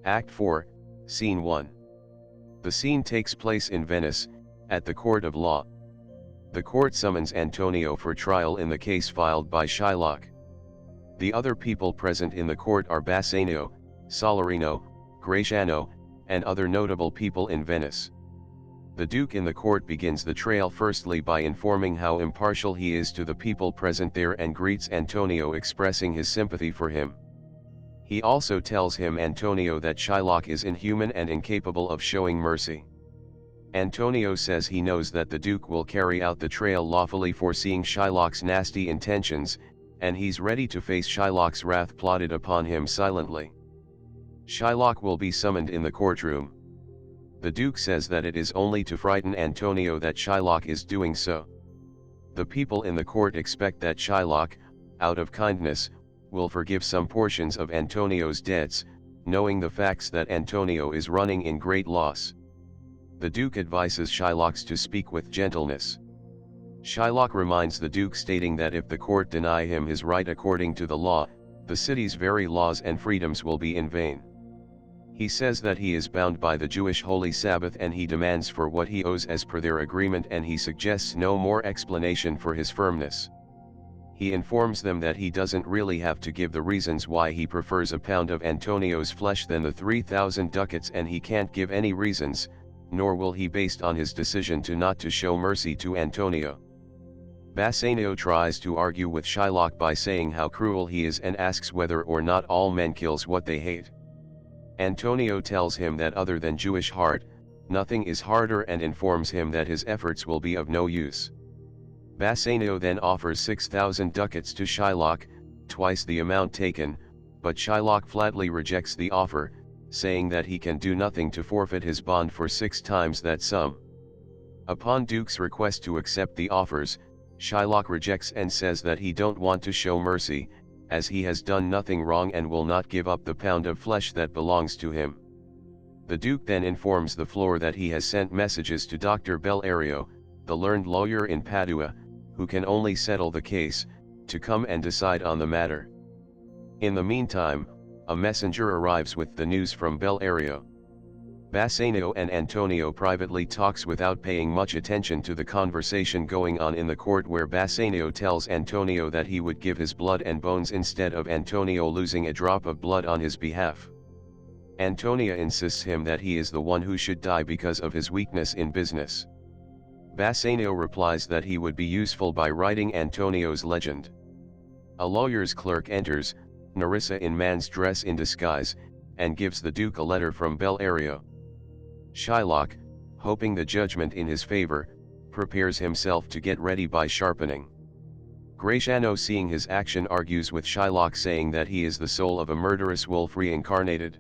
Act 4, Scene 1. The scene takes place in Venice, at the court of law. The court summons Antonio for trial in the case filed by Shylock. The other people present in the court are Bassanio, Solarino, Gratiano, and other notable people in Venice. The Duke in the court begins the trial firstly by informing how impartial he is to the people present there and greets Antonio, expressing his sympathy for him. He also tells him Antonio that Shylock is inhuman and incapable of showing mercy. Antonio says he knows that the Duke will carry out the trial lawfully, foreseeing Shylock's nasty intentions, and he's ready to face Shylock's wrath plotted upon him silently. Shylock will be summoned in the courtroom. The Duke says that it is only to frighten Antonio that Shylock is doing so. The people in the court expect that Shylock, out of kindness, will forgive some portions of Antonio's debts, knowing the facts that Antonio is running in great loss. The Duke advises Shylock to speak with gentleness. Shylock reminds the Duke, stating that if the court deny him his right according to the law, the city's very laws and freedoms will be in vain. He says that he is bound by the Jewish Holy Sabbath and he demands for what he owes as per their agreement, and he suggests no more explanation for his firmness. He informs them that he doesn't really have to give the reasons why he prefers a pound of Antonio's flesh than the 3,000 ducats, and he can't give any reasons, nor will he, based on his decision to not to show mercy to Antonio. Bassanio tries to argue with Shylock by saying how cruel he is and asks whether or not all men kills what they hate. Antonio tells him that other than Jewish heart, nothing is harder, and informs him that his efforts will be of no use. Bassanio then offers 6,000 ducats to Shylock, twice the amount taken, but Shylock flatly rejects the offer, saying that he can do nothing to forfeit his bond for 6 times that sum. Upon Duke's request to accept the offers, Shylock rejects and says that he don't want to show mercy, as he has done nothing wrong and will not give up the pound of flesh that belongs to him. The Duke then informs the floor that he has sent messages to Dr. Bellario, the learned lawyer in Padua, who can only settle the case, to come and decide on the matter. In the meantime, a messenger arrives with the news from Bellario. Bassanio and Antonio privately talks without paying much attention to the conversation going on in the court, where Bassanio tells Antonio that he would give his blood and bones instead of Antonio losing a drop of blood on his behalf. Antonio insists him that he is the one who should die because of his weakness in business. Bassanio replies that he would be useful by writing Antonio's legend. A lawyer's clerk enters, Nerissa in man's dress in disguise, and gives the Duke a letter from Bellario. Shylock, hoping the judgment in his favor, prepares himself to get ready by sharpening. Gratiano, seeing his action, argues with Shylock, saying that he is the soul of a murderous wolf reincarnated.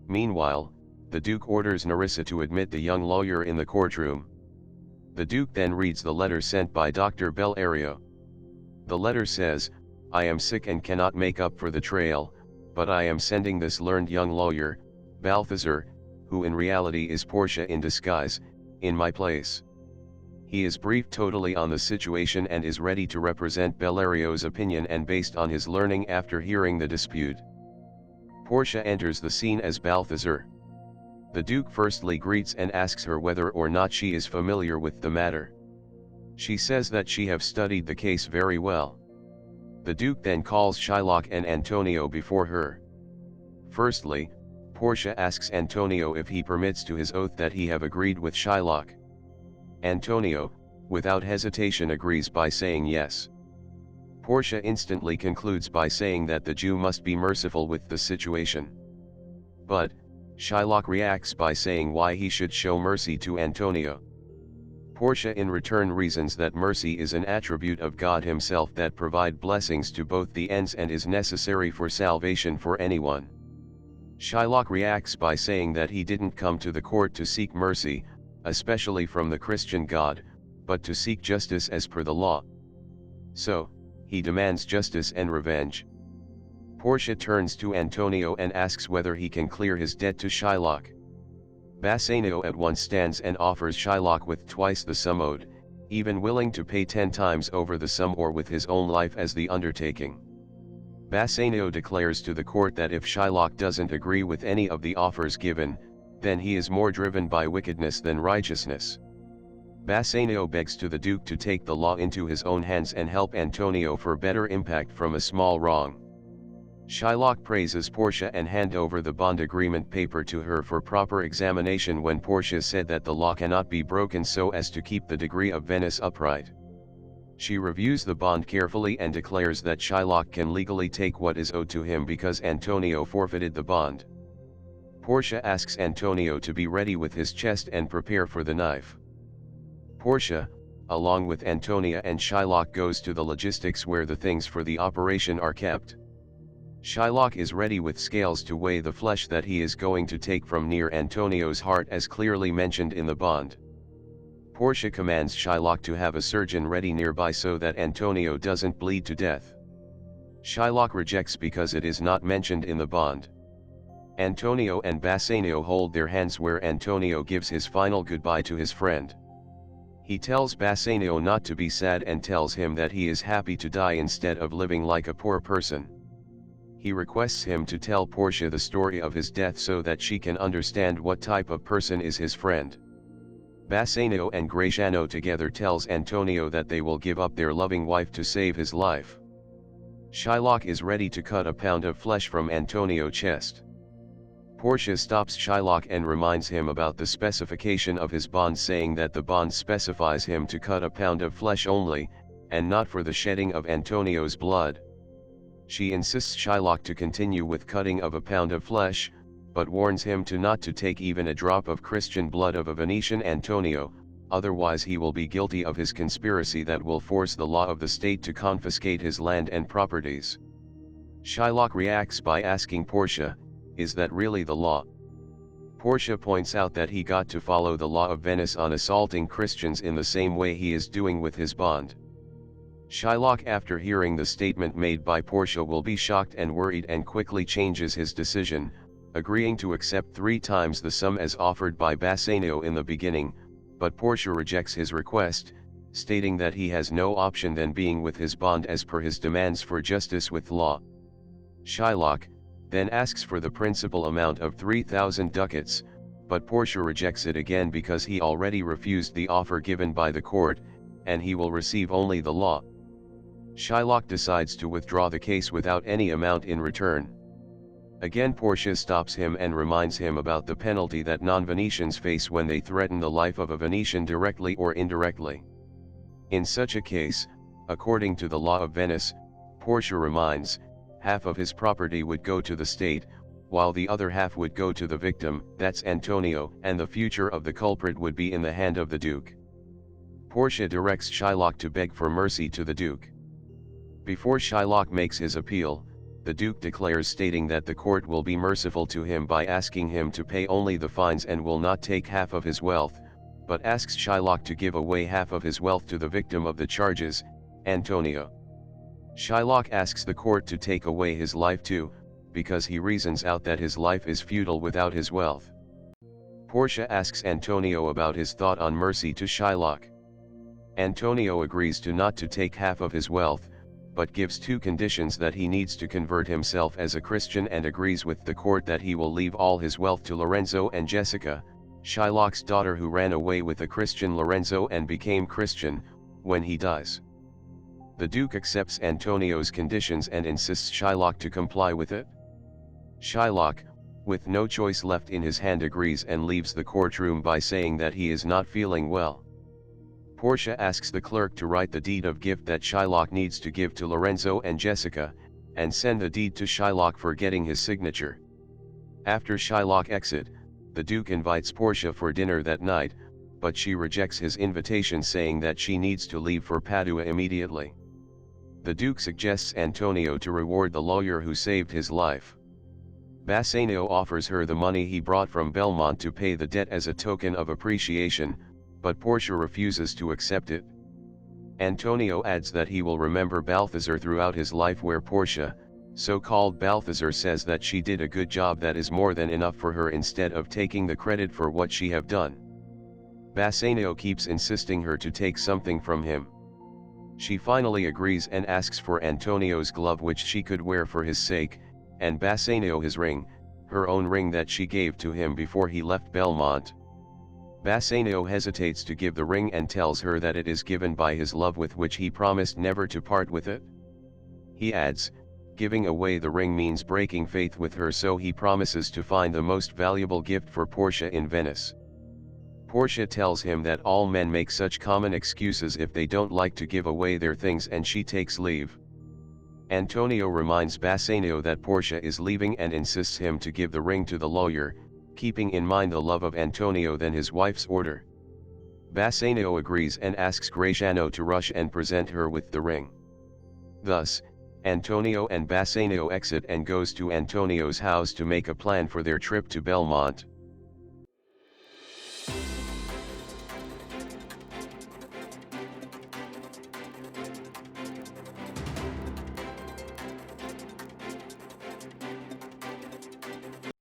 Meanwhile, the Duke orders Nerissa to admit the young lawyer in the courtroom. The Duke then reads the letter sent by Dr. Bellario. The letter says, "I am sick and cannot make up for the trial, but I am sending this learned young lawyer, Balthazar, who in reality is Portia in disguise, in my place." He is briefed totally on the situation and is ready to represent Bellario's opinion and based on his learning after hearing the dispute. Portia enters the scene as Balthazar. The Duke firstly greets and asks her whether or not she is familiar with the matter. She says that she have studied the case very well. The Duke then calls Shylock and Antonio before her. Firstly, Portia asks Antonio if he permits to his oath that he have agreed with Shylock. Antonio, without hesitation, agrees by saying yes. Portia instantly concludes by saying that the Jew must be merciful with the situation. But, Shylock reacts by saying why he should show mercy to Antonio. Portia in return reasons that mercy is an attribute of God himself that provide blessings to both the ends and is necessary for salvation for anyone. Shylock reacts by saying that he didn't come to the court to seek mercy, especially from the Christian God, but to seek justice as per the law. So, he demands justice and revenge. Portia turns to Antonio and asks whether he can clear his debt to Shylock. Bassanio at once stands and offers Shylock with twice the sum owed, even willing to pay 10 times over the sum or with his own life as the undertaking. Bassanio declares to the court that if Shylock doesn't agree with any of the offers given, then he is more driven by wickedness than righteousness. Bassanio begs to the Duke to take the law into his own hands and help Antonio for better impact from a small wrong. Shylock praises Portia and hand over the bond agreement paper to her for proper examination when Portia said that the law cannot be broken so as to keep the degree of Venice upright. She reviews the bond carefully and declares that Shylock can legally take what is owed to him because Antonio forfeited the bond. Portia asks Antonio to be ready with his chest and prepare for the knife. Portia, along with Antonia and Shylock, goes to the logistics where the things for the operation are kept. Shylock is ready with scales to weigh the flesh that he is going to take from near Antonio's heart as clearly mentioned in the bond. Portia commands Shylock to have a surgeon ready nearby so that Antonio doesn't bleed to death. Shylock rejects because it is not mentioned in the bond. Antonio and Bassanio hold their hands where Antonio gives his final goodbye to his friend. He tells Bassanio not to be sad and tells him that he is happy to die instead of living like a poor person. He requests him to tell Portia the story of his death so that she can understand what type of person is his friend. Bassanio and Gratiano together tells Antonio that they will give up their loving wife to save his life. Shylock is ready to cut a pound of flesh from Antonio's chest. Portia stops Shylock and reminds him about the specification of his bond, saying that the bond specifies him to cut a pound of flesh only, and not for the shedding of Antonio's blood. She insists Shylock to continue with cutting of a pound of flesh, but warns him to not to take even a drop of Christian blood of a Venetian Antonio, otherwise he will be guilty of his conspiracy that will force the law of the state to confiscate his land and properties. Shylock reacts by asking Portia, "Is that really the law?" Portia points out that he got to follow the law of Venice on assaulting Christians in the same way he is doing with his bond. Shylock, after hearing the statement made by Portia, will be shocked and worried and quickly changes his decision, agreeing to accept 3 times the sum as offered by Bassanio in the beginning, but Portia rejects his request, stating that he has no option than being with his bond as per his demands for justice with law. Shylock then asks for the principal amount of 3,000 ducats, but Portia rejects it again because he already refused the offer given by the court, and he will receive only the law. Shylock decides to withdraw the case without any amount in return. Again Portia stops him and reminds him about the penalty that non-Venetians face when they threaten the life of a Venetian directly or indirectly. In such a case, according to the law of Venice, Portia reminds, half of his property would go to the state, while the other half would go to the victim, that's Antonio, and the future of the culprit would be in the hand of the Duke. Portia directs Shylock to beg for mercy to the Duke. Before Shylock makes his appeal, the Duke declares, stating that the court will be merciful to him by asking him to pay only the fines and will not take half of his wealth, but asks Shylock to give away half of his wealth to the victim of the charges, Antonio. Shylock asks the court to take away his life too, because he reasons out that his life is futile without his wealth. Portia asks Antonio about his thought on mercy to Shylock. Antonio agrees to not to take half of his wealth, but gives 2 conditions: that he needs to convert himself as a Christian, and agrees with the court that he will leave all his wealth to Lorenzo and Jessica, Shylock's daughter, who ran away with a Christian Lorenzo and became Christian, when he dies. The Duke accepts Antonio's conditions and insists Shylock to comply with it. Shylock, with no choice left in his hand, agrees and leaves the courtroom by saying that he is not feeling well. Portia asks the clerk to write the deed of gift that Shylock needs to give to Lorenzo and Jessica, and send the deed to Shylock for getting his signature. After Shylock exit, the Duke invites Portia for dinner that night, but she rejects his invitation, saying that she needs to leave for Padua immediately. The Duke suggests Antonio to reward the lawyer who saved his life. Bassanio offers her the money he brought from Belmont to pay the debt as a token of appreciation, but Portia refuses to accept it. Antonio adds that he will remember Balthazar throughout his life, where Portia, so-called Balthazar, says that she did a good job that is more than enough for her, instead of taking the credit for what she have done. Bassanio keeps insisting her to take something from him. She finally agrees and asks for Antonio's glove which she could wear for his sake, and Bassanio his ring, her own ring that she gave to him before he left Belmont. Bassanio hesitates to give the ring and tells her that it is given by his love with which he promised never to part with it. He adds, giving away the ring means breaking faith with her, so he promises to find the most valuable gift for Portia in Venice. Portia tells him that all men make such common excuses if they don't like to give away their things, and she takes leave. Antonio reminds Bassanio that Portia is leaving and insists him to give the ring to the lawyer, keeping in mind the love of Antonio than his wife's order. Bassanio agrees and asks Gratiano to rush and present her with the ring. Thus, Antonio and Bassanio exit and goes to Antonio's house to make a plan for their trip to Belmont.